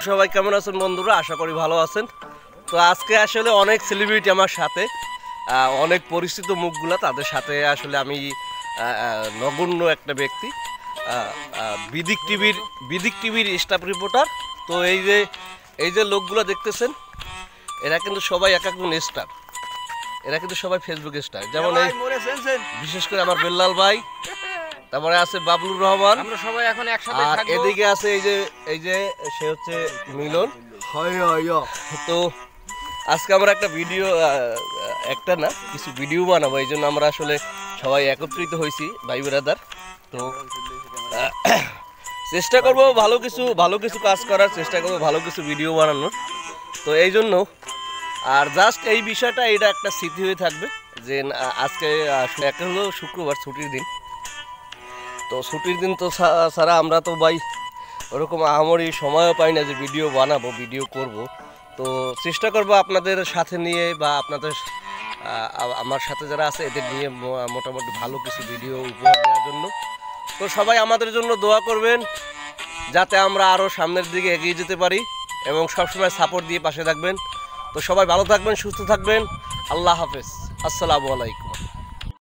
সবাই কেমন আছেন বন্ধুরা? আশা করি ভালো আছেন। তো আজকে আসলে অনেক সেলিব্রিটি আমার সাথে, অনেক পরিচিত মুখগুলা, তাদের সাথে আসলে আমি নগণ্য একটা ব্যক্তি, বিদিক টিভির স্টাফ রিপোর্টার। তো এই যে লোকগুলো দেখতেছেন, এরা কিন্তু সবাই এক একজন স্টার, এরা কিন্তু সবাই ফেসবুক স্টার। যেমন এই বিশেষ করে আমার বেল্লাল ভাই, তারপরে আছে বাবলুর রহমান, আমরা সবাই এখন একসাথে আর থাকবো। এদিকে আছে এই যে সে হচ্ছে মিলন। তো আজকে আমরা একটা ভিডিও, একটা না কিছু ভিডিও বানাবো, এই জন্য আমরা আসলে সবাই একত্রিত হয়েছি ভাই ব্রাদার। তো চেষ্টা করব ভালো কিছু কাজ করার চেষ্টা করবো, ভালো কিছু ভিডিও বানানোর। তো এই জন্য আর জাস্ট এই বিষয়টা, এটা একটা স্মৃতি হয়ে থাকবে যে আজকে একটা হলো শুক্রবার, ছুটির দিন। তো ছুটির দিন তো ছাড়া আমরা তো ভাই ওরকম আহামরি সময়ও পাই না যে ভিডিও বানাবো, ভিডিও করব। তো চেষ্টা করব আপনাদের সাথে নিয়ে বা আপনাদের আমার সাথে যারা আছে এদের নিয়ে মোটামুটি ভালো কিছু ভিডিও উপহার দেওয়ার জন্য। তো সবাই আমাদের জন্য দোয়া করবেন যাতে আমরা আরও সামনের দিকে এগিয়ে যেতে পারি এবং সবসময় সাপোর্ট দিয়ে পাশে থাকবেন। তো সবাই ভালো থাকবেন, সুস্থ থাকবেন। আল্লাহ হাফেজ, আসসালামু আলাইকুম।